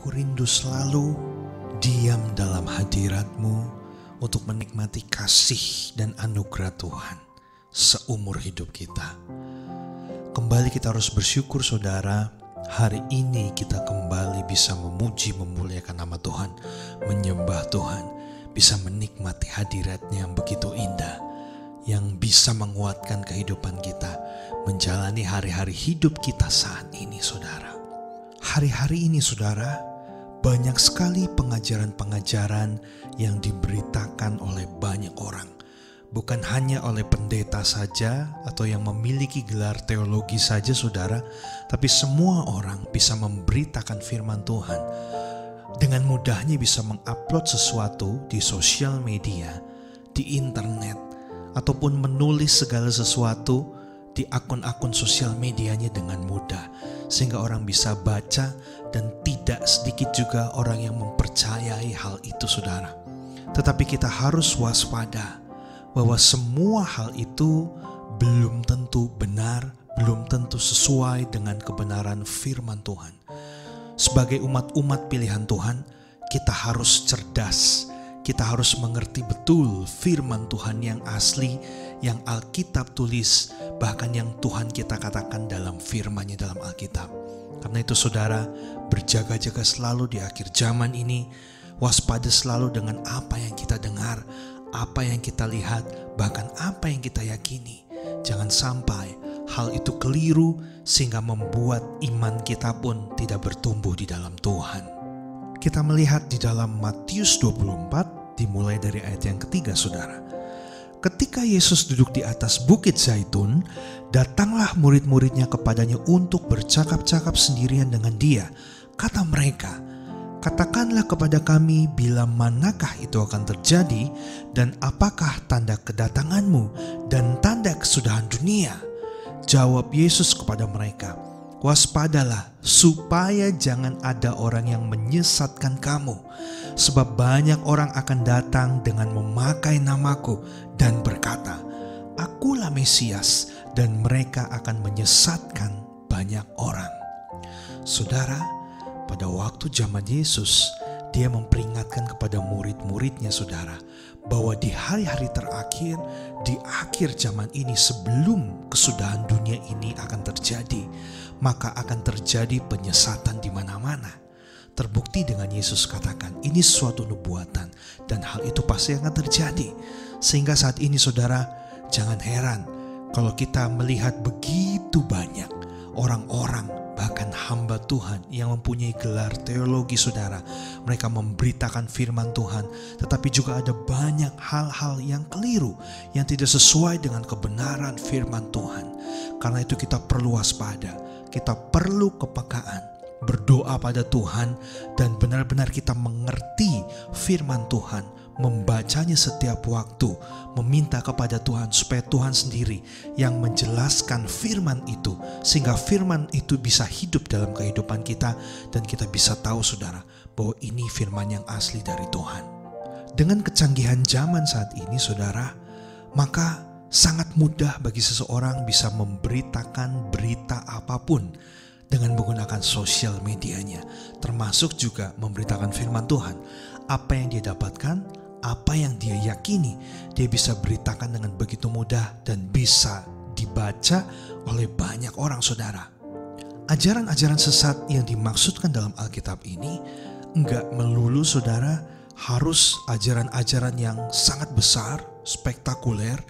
Aku rindu selalu diam dalam hadirat-Mu untuk menikmati kasih dan anugerah Tuhan seumur hidup kita. Kembali kita harus bersyukur saudara, hari ini kita kembali bisa memuji memuliakan nama Tuhan, menyembah Tuhan, bisa menikmati hadirat-Nya yang begitu indah, yang bisa menguatkan kehidupan kita, menjalani hari-hari hidup kita saat ini saudara. Hari-hari ini saudara, banyak sekali pengajaran-pengajaran yang diberitakan oleh banyak orang. Bukan hanya oleh pendeta saja atau yang memiliki gelar teologi saja saudara, tapi semua orang bisa memberitakan firman Tuhan. Dengan mudahnya bisa mengupload sesuatu di sosial media, di internet, ataupun menulis segala sesuatu di akun-akun sosial medianya dengan mudah, sehingga orang bisa baca dan tidak sedikit juga orang yang mempercayai hal itu saudara. Tetapi kita harus waspada bahwa semua hal itu belum tentu benar, belum tentu sesuai dengan kebenaran firman Tuhan. Sebagai umat-umat pilihan Tuhan, kita harus cerdas. Kita harus mengerti betul firman Tuhan yang asli, yang Alkitab tulis, bahkan yang Tuhan kita katakan dalam firman-Nya dalam Alkitab. Karena itu saudara, berjaga-jaga selalu di akhir zaman ini, waspada selalu dengan apa yang kita dengar, apa yang kita lihat, bahkan apa yang kita yakini. Jangan sampai hal itu keliru sehingga membuat iman kita pun tidak bertumbuh di dalam Tuhan. Kita melihat di dalam Matius 24, dimulai dari ayat yang ketiga saudara. Ketika Yesus duduk di atas bukit Zaitun, datanglah murid-muridnya kepadanya untuk bercakap-cakap sendirian dengan dia. Kata mereka, "Katakanlah kepada kami bila manakah itu akan terjadi, dan apakah tanda kedatanganmu dan tanda kesudahan dunia?" Jawab Yesus kepada mereka, "Waspadalah supaya jangan ada orang yang menyesatkan kamu. Sebab banyak orang akan datang dengan memakai namaku dan berkata, 'Akulah Mesias,' dan mereka akan menyesatkan banyak orang." Saudara, pada waktu zaman Yesus, dia memperingatkan kepada murid-muridnya saudara, bahwa di hari-hari terakhir, di akhir zaman ini sebelum kesudahan dunia ini akan terjadi, maka akan terjadi penyesatan di mana-mana. Terbukti dengan Yesus katakan, ini suatu nubuatan dan hal itu pasti akan terjadi. Sehingga saat ini saudara, jangan heran kalau kita melihat begitu banyak orang-orang, bahkan hamba Tuhan yang mempunyai gelar teologi saudara. Mereka memberitakan firman Tuhan, tetapi juga ada banyak hal-hal yang keliru, yang tidak sesuai dengan kebenaran firman Tuhan. Karena itu kita perlu waspada, kita perlu kepekaan, berdoa pada Tuhan, dan benar-benar kita mengerti firman Tuhan, membacanya setiap waktu, meminta kepada Tuhan supaya Tuhan sendiri yang menjelaskan firman itu, sehingga firman itu bisa hidup dalam kehidupan kita, dan kita bisa tahu saudara bahwa ini firman yang asli dari Tuhan. Dengan kecanggihan zaman saat ini saudara, maka sangat mudah bagi seseorang bisa memberitakan berita apapun dengan menggunakan sosial medianya, termasuk juga memberitakan firman Tuhan. Apa yang dia dapatkan, apa yang dia yakini, dia bisa beritakan dengan begitu mudah dan bisa dibaca oleh banyak orang saudara. Ajaran-ajaran sesat yang dimaksudkan dalam Alkitab ini enggak melulu saudara harus ajaran-ajaran yang sangat besar, spektakuler,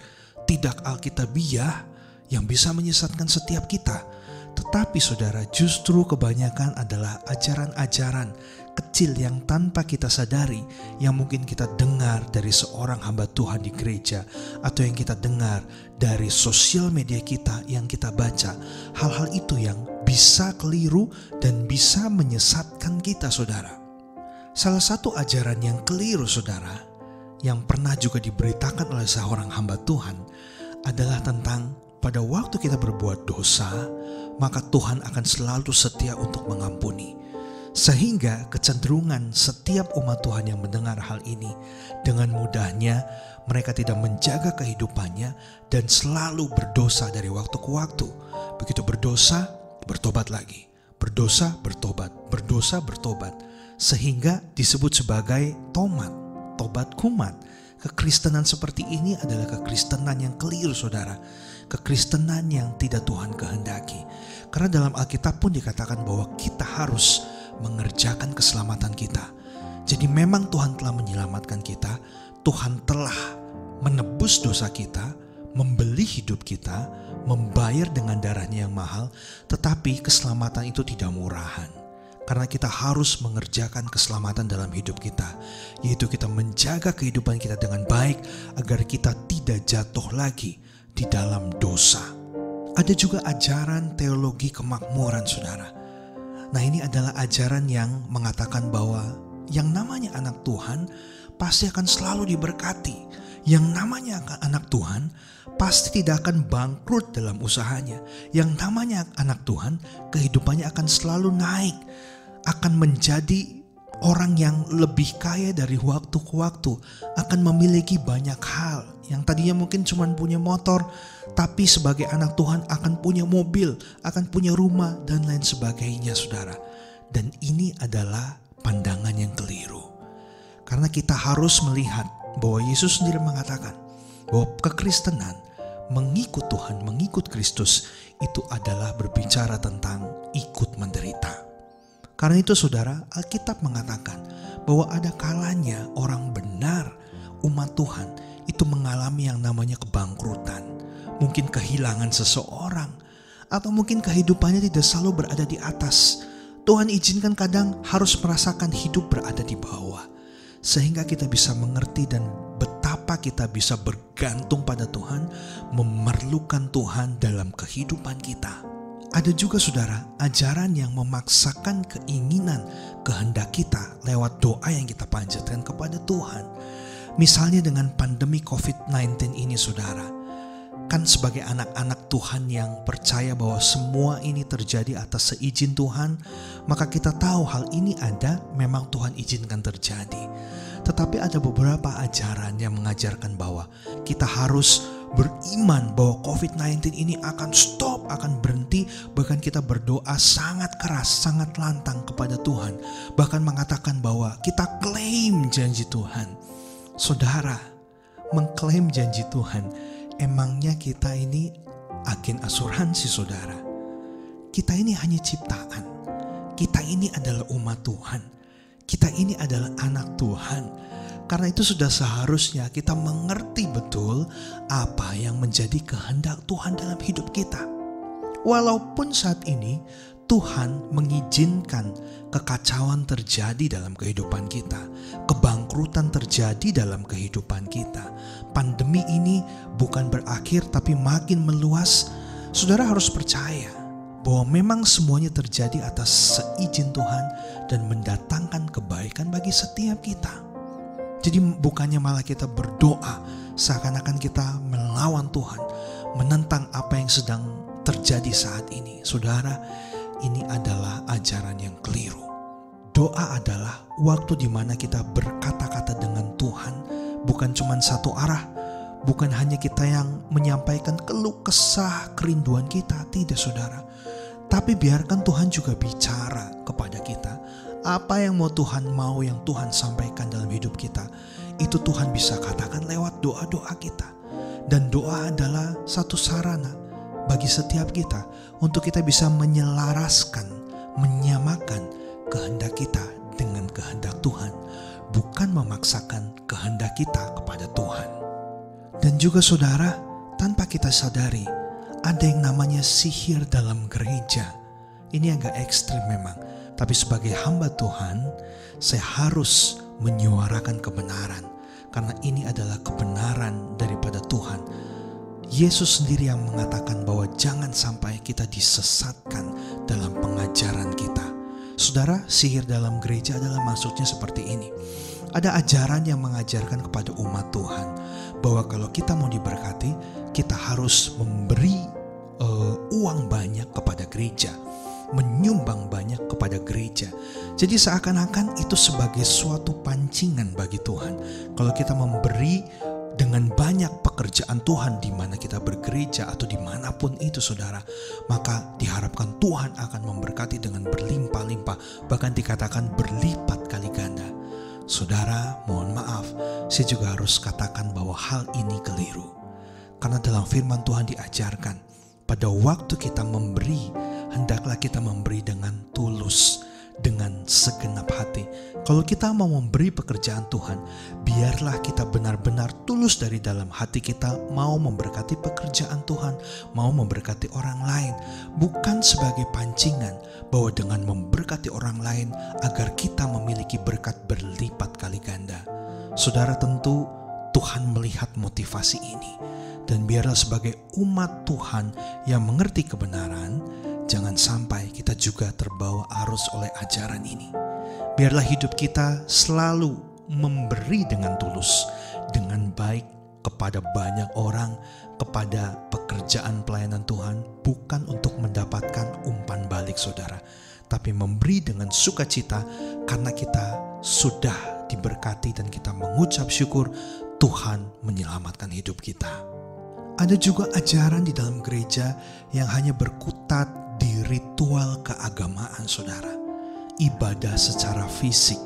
tidak alkitabiah yang bisa menyesatkan setiap kita. Tetapi saudara, justru kebanyakan adalah ajaran-ajaran kecil yang tanpa kita sadari, yang mungkin kita dengar dari seorang hamba Tuhan di gereja, atau yang kita dengar dari sosial media kita yang kita baca. Hal-hal itu yang bisa keliru dan bisa menyesatkan kita saudara. Salah satu ajaran yang keliru saudara, yang pernah juga diberitakan oleh seorang hamba Tuhan, adalah tentang pada waktu kita berbuat dosa, maka Tuhan akan selalu setia untuk mengampuni. Sehingga kecenderungan setiap umat Tuhan yang mendengar hal ini, dengan mudahnya mereka tidak menjaga kehidupannya dan selalu berdosa dari waktu ke waktu. Begitu berdosa, bertobat lagi. Berdosa, bertobat. Berdosa, bertobat. sehingga disebut sebagai tobat kumat. Kekristenan seperti ini adalah kekristenan yang keliru, saudara. Kekristenan yang tidak Tuhan kehendaki. Karena dalam Alkitab pun dikatakan bahwa kita harus mengerjakan keselamatan kita. Jadi memang Tuhan telah menyelamatkan kita, Tuhan telah menebus dosa kita, membeli hidup kita, membayar dengan darahnya yang mahal, tetapi keselamatan itu tidak murahan. Karena kita harus mengerjakan keselamatan dalam hidup kita, yaitu kita menjaga kehidupan kita dengan baik agar kita tidak jatuh lagi di dalam dosa. Ada juga ajaran teologi kemakmuran, saudara. Nah, ini adalah ajaran yang mengatakan bahwa yang namanya anak Tuhan pasti akan selalu diberkati. Yang namanya anak Tuhan pasti tidak akan bangkrut dalam usahanya. Yang namanya anak Tuhan, kehidupannya akan selalu naik, akan menjadi orang yang lebih kaya dari waktu ke waktu, akan memiliki banyak hal. Yang tadinya mungkin cuma punya motor, tapi sebagai anak Tuhan akan punya mobil, akan punya rumah, dan lain sebagainya, saudara. Dan ini adalah pandangan yang keliru. Karena kita harus melihat bahwa Yesus sendiri mengatakan bahwa kekristenan, mengikut Tuhan, mengikut Kristus, itu adalah berbicara tentang ikut menderita. Karena itu, saudara, Alkitab mengatakan bahwa ada kalanya orang benar, umat Tuhan, itu mengalami yang namanya kebangkrutan. Mungkin kehilangan seseorang, atau mungkin kehidupannya tidak selalu berada di atas. Tuhan izinkan kadang harus merasakan hidup berada di bawah, sehingga kita bisa mengerti dan betapa kita bisa bergantung pada Tuhan, memerlukan Tuhan dalam kehidupan kita. Ada juga, saudara, ajaran yang memaksakan keinginan, kehendak kita lewat doa yang kita panjatkan kepada Tuhan. Misalnya dengan pandemi COVID-19 ini, saudara. Kan sebagai anak-anak Tuhan yang percaya bahwa semua ini terjadi atas seizin Tuhan, maka kita tahu hal ini ada, memang Tuhan izinkan terjadi. Tetapi ada beberapa ajaran yang mengajarkan bahwa kita harus beriman bahwa COVID-19 ini akan stop, akan berhenti. Bahkan kita berdoa sangat keras, sangat lantang kepada Tuhan. Bahkan mengatakan bahwa kita klaim janji Tuhan. Saudara, mengklaim janji Tuhan, emangnya kita ini agen asuransi, saudara? Kita ini hanya ciptaan. Kita ini adalah umat Tuhan. Kita ini adalah anak Tuhan. Karena itu sudah seharusnya kita mengerti betul apa yang menjadi kehendak Tuhan dalam hidup kita. Walaupun saat ini Tuhan mengizinkan kekacauan terjadi dalam kehidupan kita, kebangkrutan terjadi dalam kehidupan kita. Pandemi ini bukan berakhir tapi makin meluas. Saudara harus percaya bahwa memang semuanya terjadi atas seizin Tuhan dan mendatangkan kebaikan bagi setiap kita. Jadi bukannya malah kita berdoa seakan-akan kita melawan Tuhan, menentang apa yang sedang terjadi saat ini. Saudara, ini adalah ajaran yang keliru. Doa adalah waktu di mana kita berkata-kata dengan Tuhan, bukan cuma satu arah, bukan hanya kita yang menyampaikan keluh kesah kerinduan kita, tidak, saudara. Tapi biarkan Tuhan juga bicara kepada kita. Apa yang Tuhan mau, yang Tuhan sampaikan dalam hidup kita, itu Tuhan bisa katakan lewat doa-doa kita. Dan doa adalah satu sarana bagi setiap kita untuk kita bisa menyelaraskan, menyamakan kehendak kita dengan kehendak Tuhan, bukan memaksakan kehendak kita kepada Tuhan. Dan juga, saudara, tanpa kita sadari, ada yang namanya sihir dalam gereja. Ini agak ekstrim memang, tapi sebagai hamba Tuhan, saya harus menyuarakan kebenaran, karena ini adalah kebenaran daripada Tuhan. Yesus sendiri yang mengatakan bahwa jangan sampai kita disesatkan dalam pengajaran kita. Saudara, sihir dalam gereja adalah maksudnya seperti ini. Ada ajaran yang mengajarkan kepada umat Tuhan bahwa kalau kita mau diberkati, kita harus memberi uang banyak kepada gereja, menyumbang banyak kepada gereja. Jadi seakan-akan itu sebagai suatu pancingan bagi Tuhan. Kalau kita memberi dengan banyak pekerjaan Tuhan di mana kita bergereja atau dimanapun itu saudara, maka diharapkan Tuhan akan memberkati dengan berlimpah-limpah, bahkan dikatakan berlipat kali ganda. Saudara, mohon maaf, saya juga harus katakan bahwa hal ini keliru. Karena dalam firman Tuhan diajarkan, pada waktu kita memberi, hendaklah kita memberi dengan tulus, dengan segenap hati. Kalau kita mau memberi pekerjaan Tuhan, biarlah kita benar-benar tulus dari dalam hati kita, mau memberkati pekerjaan Tuhan, mau memberkati orang lain, bukan sebagai pancingan bahwa dengan memberkati orang lain agar kita memiliki berkat berlipat kali ganda. Saudara, tentu Tuhan melihat motivasi ini, dan biarlah sebagai umat Tuhan yang mengerti kebenaran, jangan sampai kita juga terbawa arus oleh ajaran ini. Biarlah hidup kita selalu memberi dengan tulus, dengan baik kepada banyak orang, kepada pekerjaan pelayanan Tuhan, bukan untuk mendapatkan umpan balik saudara, tapi memberi dengan sukacita karena kita sudah diberkati dan kita mengucap syukur Tuhan menyelamatkan hidup kita. Ada juga ajaran di dalam gereja yang hanya berkutat di ritual keagamaan saudara, ibadah secara fisik.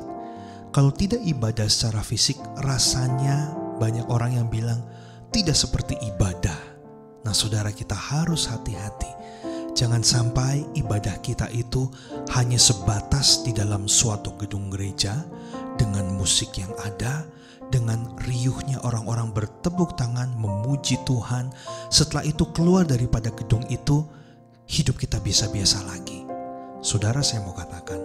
Kalau tidak ibadah secara fisik, rasanya banyak orang yang bilang tidak seperti ibadah. Nah saudara, kita harus hati-hati. Jangan sampai ibadah kita itu hanya sebatas di dalam suatu gedung gereja, dengan musik yang ada, dengan riuhnya orang-orang bertepuk tangan memuji Tuhan. Setelah itu keluar daripada gedung itu, hidup kita biasa-biasa lagi. Saudara, saya mau katakan,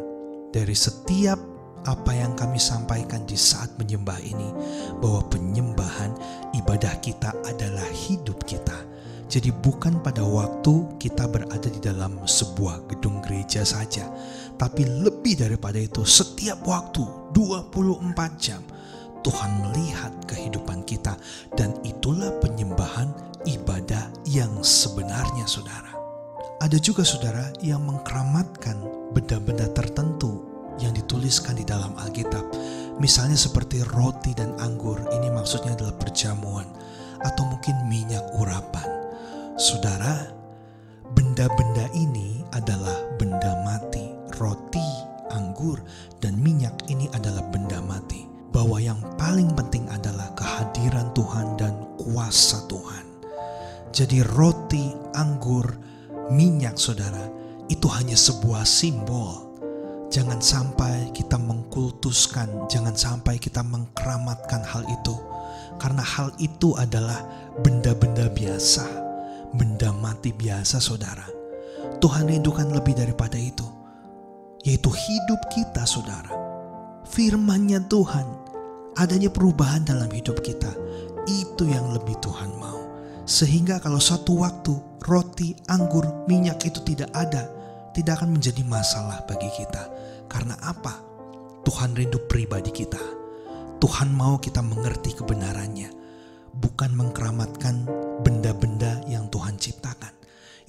dari setiap apa yang kami sampaikan di saat menyembah ini, bahwa penyembahan ibadah kita adalah hidup kita. Jadi bukan pada waktu kita berada di dalam sebuah gedung gereja saja, tapi lebih daripada itu, setiap waktu 24 jam Tuhan melihat kehidupan kita, dan itulah penyembahan ibadah yang sebenarnya saudara. Ada juga saudara yang mengkeramatkan benda-benda tertentu yang dituliskan di dalam Alkitab. Misalnya seperti roti dan anggur, ini maksudnya adalah perjamuan, atau mungkin minyak urapan. Saudara, benda-benda ini adalah benda mati. Roti, anggur, dan minyak ini adalah benda mati. Bahwa yang paling penting adalah kehadiran Tuhan dan kuasa Tuhan. Jadi roti, anggur, minyak saudara, itu hanya sebuah simbol. Jangan sampai kita mengkultuskan, jangan sampai kita mengkeramatkan hal itu. Karena hal itu adalah benda-benda biasa, benda mati biasa saudara. Tuhan rindukan lebih daripada itu, yaitu hidup kita saudara. Firman-Nya Tuhan, adanya perubahan dalam hidup kita, itu yang lebih Tuhan mau. Sehingga kalau satu waktu roti, anggur, minyak itu tidak ada, tidak akan menjadi masalah bagi kita. Karena apa? Tuhan rindu pribadi kita. Tuhan mau kita mengerti kebenarannya, bukan mengkeramatkan benda-benda yang Tuhan ciptakan.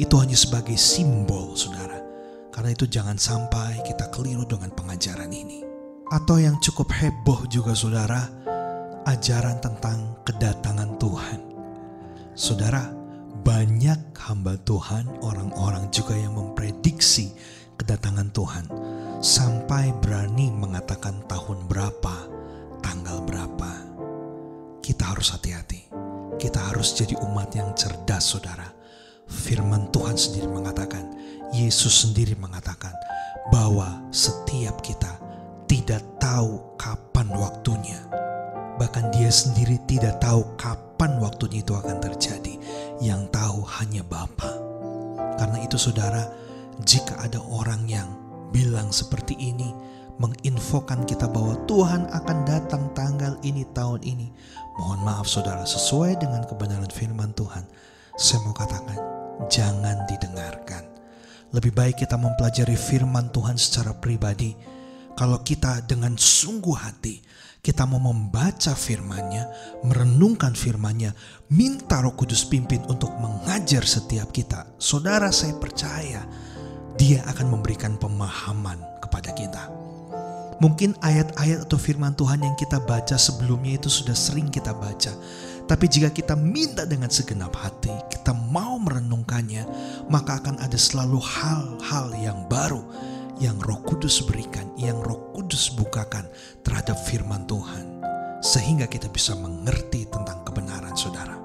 Itu hanya sebagai simbol saudara. Karena itu jangan sampai kita keliru dengan pengajaran ini. Atau yang cukup heboh juga saudara, ajaran tentang kedatangan Tuhan. Saudara, banyak hamba Tuhan, orang-orang juga yang memprediksi kedatangan Tuhan, sampai berani mengatakan tahun berapa, tanggal berapa. Kita harus hati-hati. Kita harus jadi umat yang cerdas saudara. Firman Tuhan sendiri mengatakan, Yesus sendiri mengatakan bahwa setiap kita tidak tahu kapan waktunya. Bahkan dia sendiri tidak tahu kapan waktunya itu akan terjadi. Yang tahu hanya Bapa. Karena itu saudara, jika ada orang yang bilang seperti ini, menginfokan kita bahwa Tuhan akan datang tanggal ini, tahun ini, mohon maaf saudara, sesuai dengan kebenaran firman Tuhan, saya mau katakan, jangan didengarkan. Lebih baik kita mempelajari firman Tuhan secara pribadi. Kalau kita dengan sungguh hati, kita mau membaca firman-Nya, merenungkan firman-Nya, minta Roh Kudus pimpin untuk mengajar setiap kita. Saudara, saya percaya Dia akan memberikan pemahaman kepada kita. Mungkin ayat-ayat atau firman Tuhan yang kita baca sebelumnya itu sudah sering kita baca, Tapi jika kita minta dengan segenap hati, kita mau merenungkannya, maka akan ada selalu hal-hal yang baru yang Roh Kudus berikan, yang Roh Kudus bukakan terhadap firman Tuhan, sehingga kita bisa mengerti tentang kebenaran, saudara.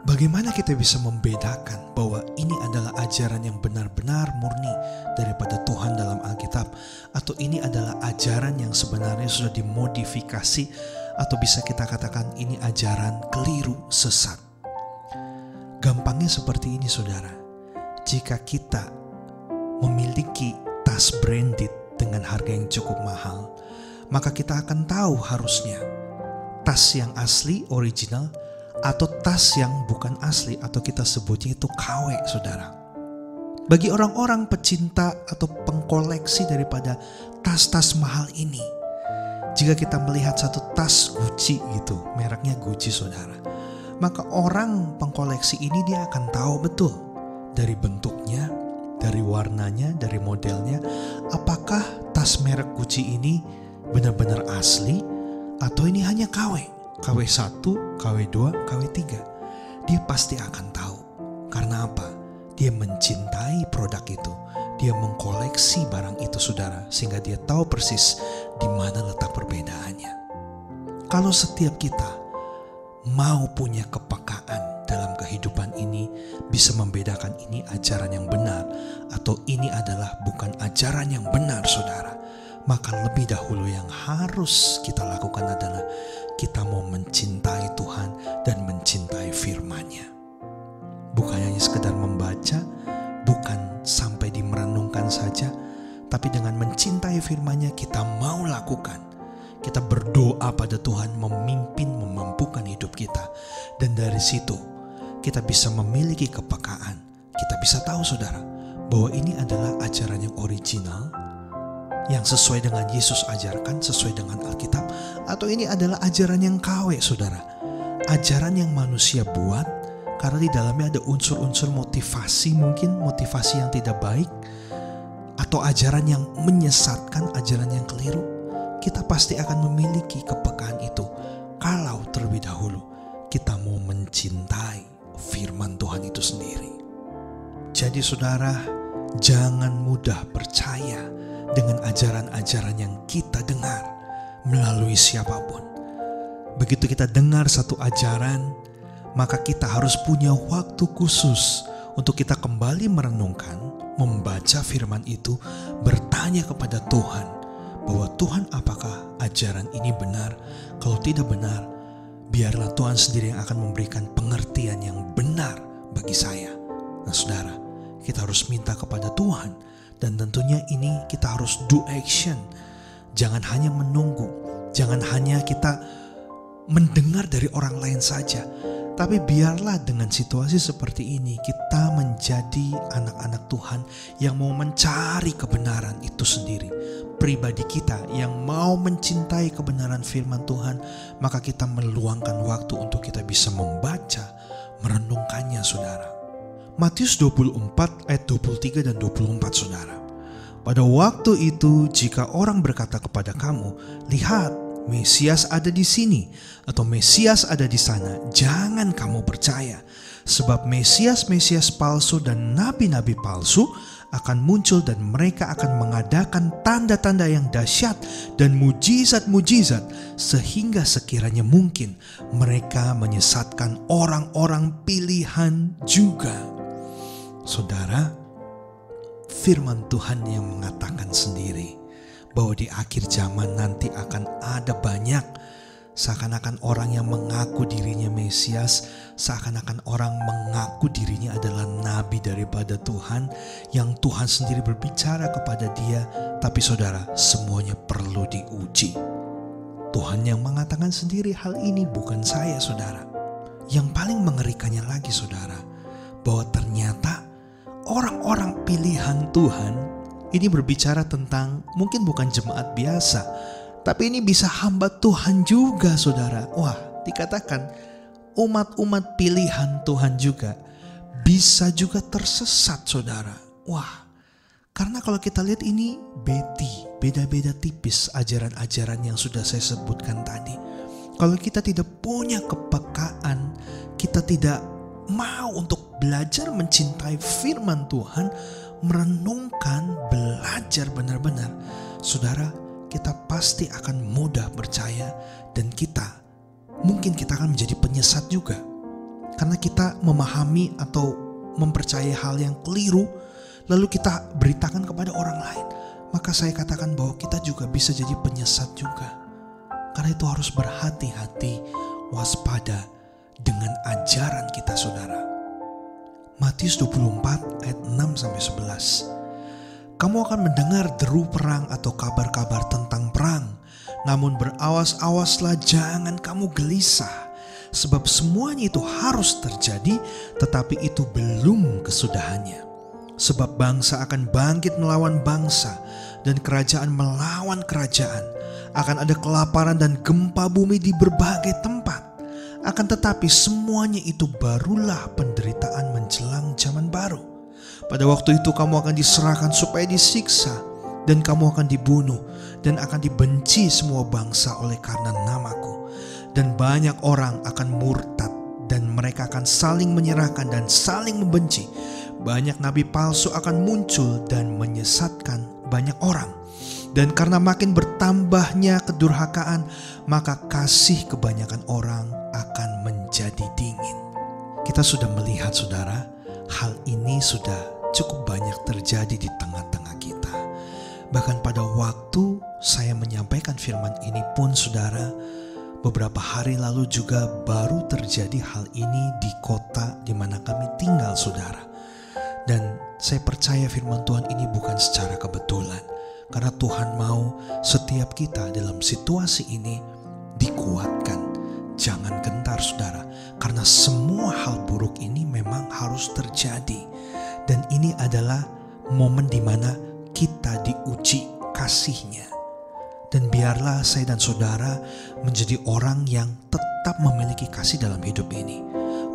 Bagaimana kita bisa membedakan bahwa ini adalah ajaran yang benar-benar murni daripada Tuhan dalam Alkitab, atau ini adalah ajaran yang sebenarnya sudah dimodifikasi, atau bisa kita katakan ini ajaran keliru, sesat. Gampangnya seperti ini, saudara. Jika kita memiliki tas branded dengan harga yang cukup mahal, maka kita akan tahu harusnya tas yang asli, original, atau tas yang bukan asli, atau kita sebutnya itu KW, saudara. Bagi orang-orang pecinta atau pengkoleksi daripada tas-tas mahal ini, jika kita melihat satu tas Gucci gitu, mereknya Gucci, saudara, maka orang pengkoleksi ini dia akan tahu betul dari bentuknya, dari warnanya, dari modelnya, apakah tas merek Gucci ini benar-benar asli atau ini hanya KW. KW1, KW2, KW3. Dia pasti akan tahu. Karena apa? Dia mencintai produk itu. Dia mengkoleksi barang itu, saudara, sehingga dia tahu persis di mana letak perbedaannya. Kalau setiap kita mau punya kepekaan dalam kehidupan ini, bisa membedakan ini ajaran yang benar atau ini adalah bukan ajaran yang benar, saudara, maka lebih dahulu yang harus kita lakukan adalah kita mau mencintai Tuhan dan mencintai firman-Nya. Bukan hanya sekedar membaca, bukan sampai dimerenungkan saja, tapi dengan mencintai firman-Nya kita mau lakukan. Kita berdoa pada Tuhan memimpin, memampukan hidup kita. Dan dari situ kita bisa memiliki kepekaan. Kita bisa tahu, saudara, bahwa ini adalah ajaran yang original, yang sesuai dengan Yesus ajarkan, sesuai dengan Alkitab, atau ini adalah ajaran yang KW, saudara. Ajaran yang manusia buat, karena di dalamnya ada unsur-unsur motivasi, mungkin motivasi yang tidak baik, atau ajaran yang menyesatkan, ajaran yang keliru. Kita pasti akan memiliki kepekaan itu kalau terlebih dahulu kita mau mencintai firman Tuhan itu sendiri. Jadi saudara, jangan mudah percaya dengan ajaran-ajaran yang kita dengar melalui siapapun. Begitu kita dengar satu ajaran, maka kita harus punya waktu khusus untuk kita kembali merenungkan, membaca firman itu, bertanya kepada Tuhan bahwa Tuhan, apakah ajaran ini benar? Kalau tidak benar, biarlah Tuhan sendiri yang akan memberikan pengertian yang benar bagi saya. Nah saudara, kita harus minta kepada Tuhan. Dan tentunya ini kita harus do action. Jangan hanya menunggu. Jangan hanya kita mendengar dari orang lain saja. Tapi biarlah dengan situasi seperti ini kita menjadi anak-anak Tuhan yang mau mencari kebenaran itu sendiri. Pribadi kita yang mau mencintai kebenaran firman Tuhan, maka kita meluangkan waktu untuk kita bisa membaca, merenungkannya, saudara. Matius 24 ayat 23 dan 24, saudara. Pada waktu itu jika orang berkata kepada kamu, lihat Mesias ada di sini atau Mesias ada di sana, jangan kamu percaya. Sebab Mesias-Mesias palsu dan nabi-nabi palsu akan muncul dan mereka akan mengadakan tanda-tanda yang dahsyat dan mujizat-mujizat, sehingga sekiranya mungkin mereka menyesatkan orang-orang pilihan juga. Saudara, firman Tuhan yang mengatakan sendiri bahwa di akhir zaman nanti akan ada banyak seakan-akan orang yang mengaku dirinya Mesias, seakan-akan orang mengaku dirinya adalah nabi daripada Tuhan, yang Tuhan sendiri berbicara kepada dia. Tapi saudara, semuanya perlu diuji. Tuhan yang mengatakan sendiri hal ini, bukan saya, saudara. Yang paling mengerikannya lagi, saudara, bahwa ternyata orang-orang pilihan Tuhan ini berbicara tentang mungkin bukan jemaat biasa, tapi ini bisa hamba Tuhan juga, saudara. Wah, dikatakan umat-umat pilihan Tuhan juga bisa juga tersesat, saudara. Wah, karena kalau kita lihat ini beda-beda tipis ajaran-ajaran yang sudah saya sebutkan tadi. Kalau kita tidak punya kepekaan, kita tidak mau untuk belajar mencintai firman Tuhan, merenungkan, belajar benar-benar, saudara, kita pasti akan mudah percaya dan mungkin kita akan menjadi penyesat juga. Karena kita memahami atau mempercayai hal yang keliru, lalu kita beritakan kepada orang lain. Maka saya katakan bahwa kita juga bisa jadi penyesat juga. Karena itu harus berhati-hati, waspada dengan ajaran kita, saudara. Matius 24 ayat 6-11. Kamu akan mendengar deru perang atau kabar-kabar tentang perang. Namun berawas-awaslah, jangan kamu gelisah. Sebab semuanya itu harus terjadi, tetapi itu belum kesudahannya. Sebab bangsa akan bangkit melawan bangsa, dan kerajaan melawan kerajaan. Akan ada kelaparan dan gempa bumi di berbagai tempat. Akan tetapi semuanya itu barulah penderitaan menjelang zaman baru. Pada waktu itu kamu akan diserahkan supaya disiksa, dan kamu akan dibunuh, dan akan dibenci semua bangsa oleh karena namaku. Dan banyak orang akan murtad, dan mereka akan saling menyerahkan dan saling membenci. Banyak nabi palsu akan muncul dan menyesatkan banyak orang. Dan karena makin bertambahnya kedurhakaan, maka kasih kebanyakan orang akan menjadi dingin. Kita sudah melihat, saudara, hal ini sudah cukup banyak terjadi di tengah-tengah kita. Bahkan pada waktu saya menyampaikan firman ini pun, saudara, beberapa hari lalu juga baru terjadi hal ini di kota di mana kami tinggal, saudara. Dan saya percaya firman Tuhan ini bukan secara kebetulan, karena Tuhan mau setiap kita dalam situasi ini dikuatkan. Jangan gentar, saudara, karena semua hal buruk ini memang harus terjadi. Dan ini adalah momen di mana kita diuji kasih-Nya. Dan biarlah saya dan saudara menjadi orang yang tetap memiliki kasih dalam hidup ini.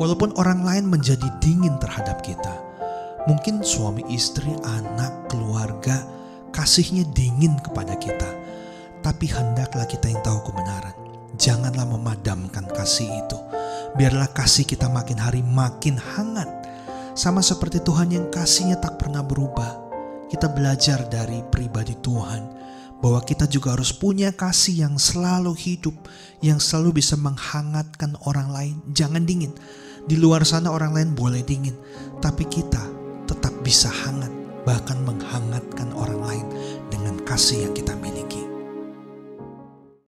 Walaupun orang lain menjadi dingin terhadap kita. Mungkin suami istri, anak, keluarga, kasihnya dingin kepada kita. Tapi hendaklah kita yang tahu kebenaran. Janganlah memadamkan kasih itu. Biarlah kasih kita makin hari makin hangat. Sama seperti Tuhan yang kasihnya tak pernah berubah. Kita belajar dari pribadi Tuhan bahwa kita juga harus punya kasih yang selalu hidup, yang selalu bisa menghangatkan orang lain. Jangan dingin. Di luar sana orang lain boleh dingin, tapi kita tetap bisa hangat, bahkan menghangatkan orang lain dengan kasih yang kita miliki.